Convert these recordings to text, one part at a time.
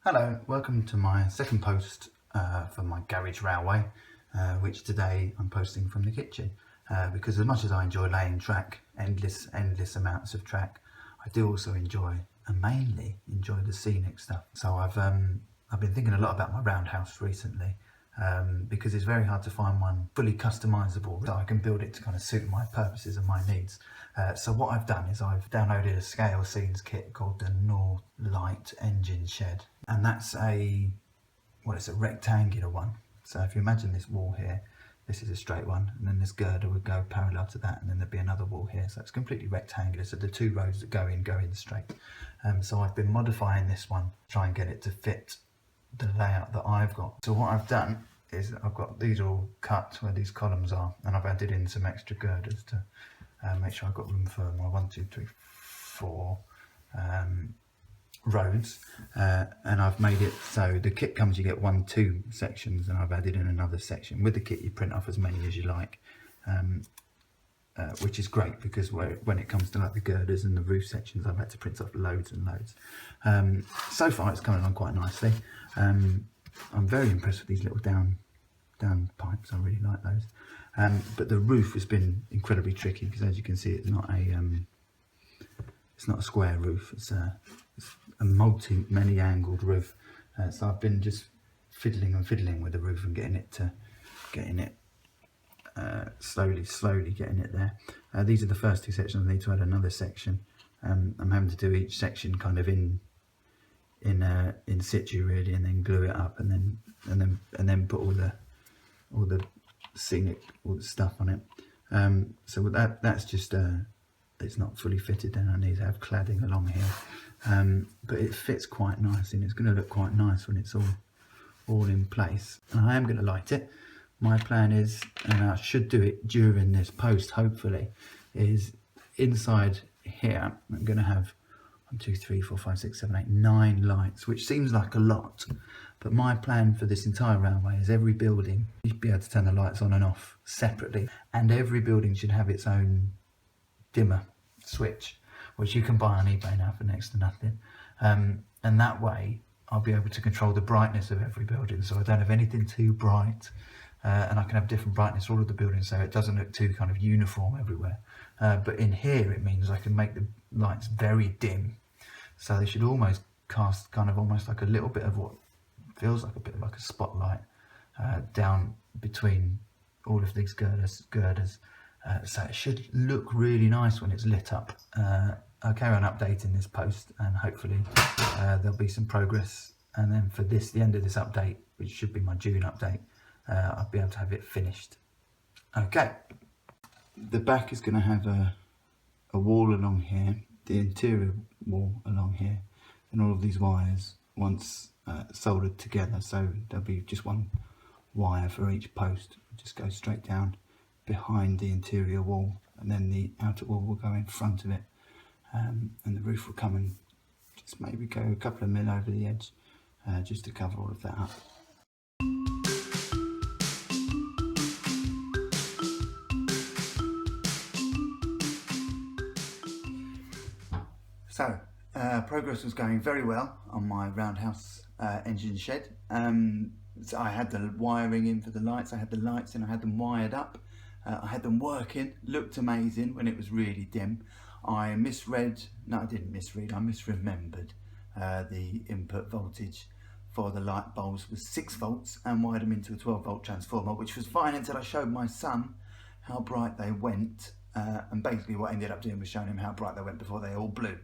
Hello, welcome to my second post for my garage railway, which today I'm posting from the kitchen because as much as I enjoy laying track, endless amounts of track, I do also enjoy and mainly enjoy the scenic stuff. So I've been thinking a lot about my roundhouse recently because it's very hard to find one fully customizable so I can build it to kind of suit my purposes and my needs. So what I've done is I've downloaded a scale scenes kit called the North Light Engine Shed, and that's it's a rectangular one. So if you imagine this wall here, this is a straight one, and then this girder would go parallel to that, and then there'd be another wall here. So it's completely rectangular, so the two rows that go in straight. So I've been modifying this one, try and get it to fit the layout that I've got. So what I've done is I've got these are all cut where these columns are, and I've added in some extra girders to make sure I've got room for my 1, 2, 3, 4 roads, and I've made it so the kit comes, you get 1, 2 sections, and I've added in another section. With the kit you print off as many as you like, which is great because when it comes to like the girders and the roof sections, I've had to print off loads and loads. So far it's coming along quite nicely. I'm very impressed with these little down pipes. I really like those. But the roof has been incredibly tricky because, as you can see, it's not a square roof. It's a many angled roof. So I've been just fiddling with the roof and getting it slowly getting it there. These are the first 2 sections. I need to add another section. I'm having to do each section kind of in situ really, and then glue it up, and then put all the scenic, all the stuff on it. So that's just it's not fully fitted. Then I need to have cladding along here, but it fits quite nice, and it's going to look quite nice when it's all in place. And I am going to light it. My plan is, and I should do it during this post hopefully, is inside here I'm going to have 1, 2, 3, 4, 5, 6, 7, 8, 9 lights, which seems like a lot, but my plan for this entire railway is every building should be able to turn the lights on and off separately, and every building should have its own dimmer switch, which you can buy on eBay now for next to nothing, and that way I'll be able to control the brightness of every building, so I don't have anything too bright, and I can have different brightness all of the buildings so it doesn't look too kind of uniform everywhere. But in here it means I can make the lights very dim, so they should almost cast kind of almost like a little bit of what feels like a bit like a spotlight down between all of these girders. So it should look really nice when it's lit up. I'll carry on updating this post, and hopefully there'll be some progress, and then for the end of this update, which should be my June update, I'll be able to have it finished. Okay, the back is going to have a wall along here, the interior wall along here, and all of these wires once soldered together, so there'll be just one wire for each post. It just goes straight down behind the interior wall, and then the outer wall will go in front of it, and the roof will come and just maybe go a couple of mil over the edge, just to cover all of that up. So progress was going very well on my roundhouse engine shed. So I had the wiring in for the lights, I had the lights in, I had them wired up, I had them working, looked amazing when it was really dim. I misremembered the input voltage for the light bulbs was 6 volts and wired them into a 12-volt transformer, which was fine until I showed my son how bright they went, and basically what I ended up doing was showing him how bright they went before they all blew.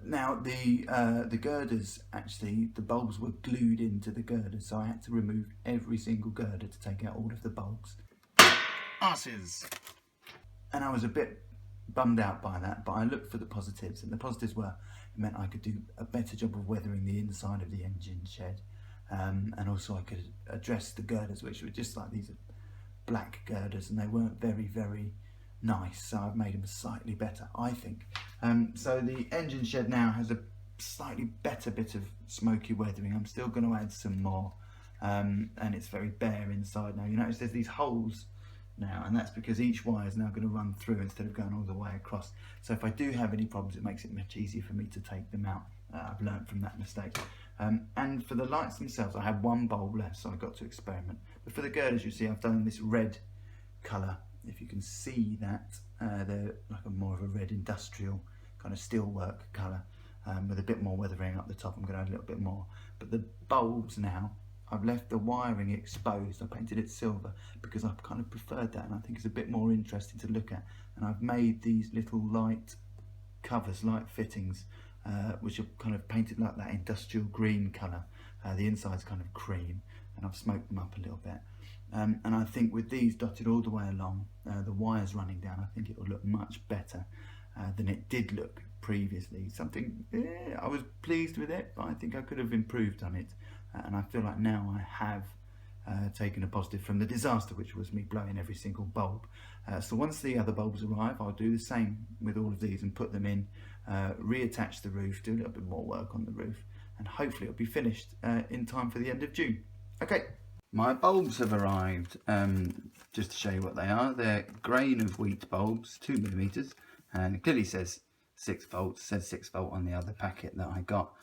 Now the girders, actually the bulbs were glued into the girders, so I had to remove every single girder to take out all of the bulbs. Arses! And I was a bit bummed out by that, but I looked for the positives, and the positives were it meant I could do a better job of weathering the inside of the engine shed, and also I could address the girders, which were just like these black girders, and they weren't very nice, so I've made them slightly better, I think. So the engine shed now has a slightly better bit of smoky weathering. I'm still going to add some more, and it's very bare inside now. You notice there's these holes now, and that's because each wire is now going to run through instead of going all the way across. So if I do have any problems, it makes it much easier for me to take them out I've learned from that mistake. And for the lights themselves, I had one bulb left, so I got to experiment. But for the girders, you see I've done this red colour. If you can see that, they're like more of a red industrial kind of steelwork colour, with a bit more weathering up the top. I'm going to add a little bit more. But the bulbs now, I've left the wiring exposed. I painted it silver because I've kind of preferred that, and I think it's a bit more interesting to look at. And I've made these little light covers, light fittings, which are kind of painted like that industrial green colour. The inside's kind of cream, and I've smoked them up a little bit. And I think with these dotted all the way along, the wires running down, I think it will look much better than it did look previously. I was pleased with it, but I think I could have improved on it. And I feel like now I have taken a positive from the disaster, which was me blowing every single bulb. So once the other bulbs arrive, I'll do the same with all of these and put them in, reattach the roof, do a little bit more work on the roof, and hopefully it'll be finished in time for the end of June. Okay, my bulbs have arrived. Just to show you what they are, they're grain of wheat bulbs, 2mm, and it clearly says 6 volts, says 6 volt on the other packet that I got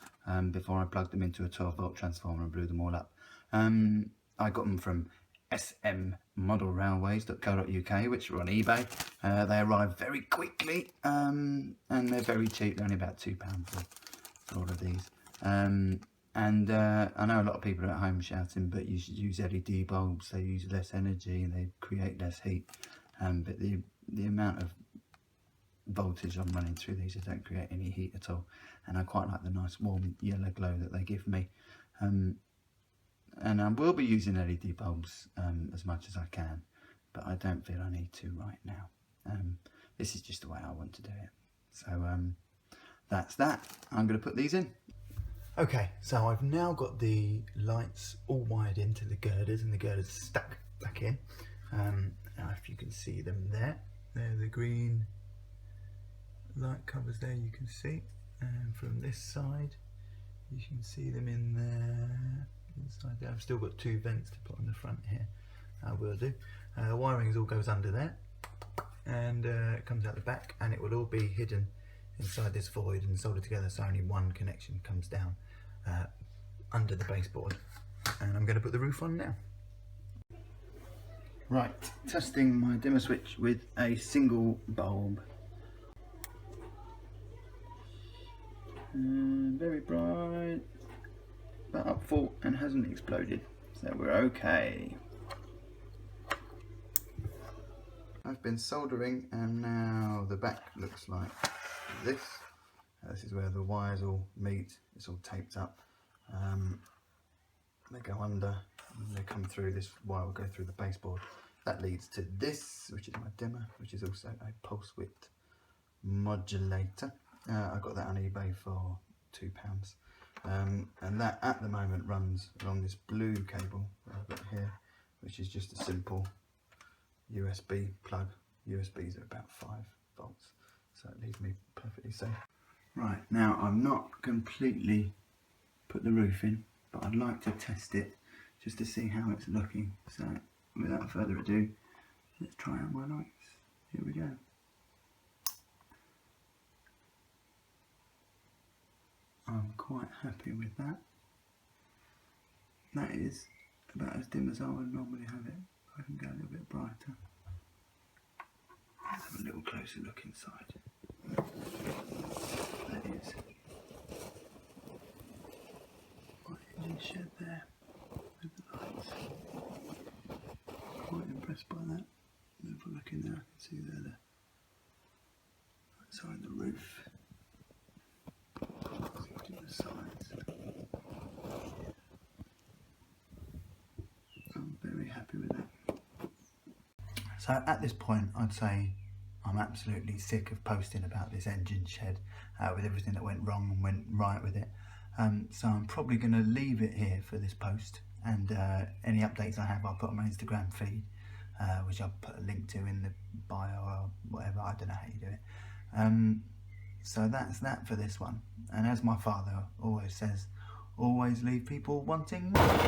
before I plugged them into a 12 volt transformer and blew them all up. I got them from smmodelrailways.co.uk, which are on eBay. They arrive very quickly, and they're very cheap. They're only about £2 for all of these. I know a lot of people are at home shouting, but you should use LED bulbs. They use less energy and they create less heat. But the amount of voltage I'm running through these, they don't create any heat at all. And I quite like the nice warm yellow glow that they give me. And I will be using LED bulbs as much as I can, but I don't feel I need to right now. This is just the way I want to do it. So that's that. I'm going to put these in. Okay, so I've now got the lights all wired into the girders, and the girders stuck back in. Now if you can see them there, they're the green light covers there, you can see. And from this side, you can see them in there. Inside there, I've still got 2 vents to put on the front here. I will do. The wiring all goes under there, and it comes out the back, and it will all be hidden inside this void and soldered together, so only one connection comes down under the baseboard. And I'm going to put the roof on now. Right, testing my dimmer switch with a single bulb. Very bright, but up full and hasn't exploded, so we're okay. I've been soldering, and now the back looks like this. This is where the wires all meet. It's all taped up. They go under and they come through. This wire will go through the baseboard. That leads to this, which is my dimmer, which is also a pulse width modulator. I got that on eBay for £2. And that at the moment runs along this blue cable that I've got here, which is just a simple USB plug. USBs are about 5 volts, so it leaves me perfectly safe. Right, now I've not completely put the roof in, but I'd like to test it just to see how it's looking. So without further ado, let's try on my lights. Here we go. I'm quite happy with that. That is about as dim as I would normally have it. I can go a little bit brighter. Let's have a little closer look inside. That is my engine shed there with the lights. Quite impressed by that. And if I look in there, I can see there the outside the roof. To the sides. I'm very happy with that. So at this point, I'd say I'm absolutely sick of posting about this engine shed with everything that went wrong and went right with it. So I'm probably going to leave it here for this post, and any updates I have I'll put on my Instagram feed, which I'll put a link to in the bio or whatever. I don't know how you do it. So that's that for this one. And as my father always says, always leave people wanting more.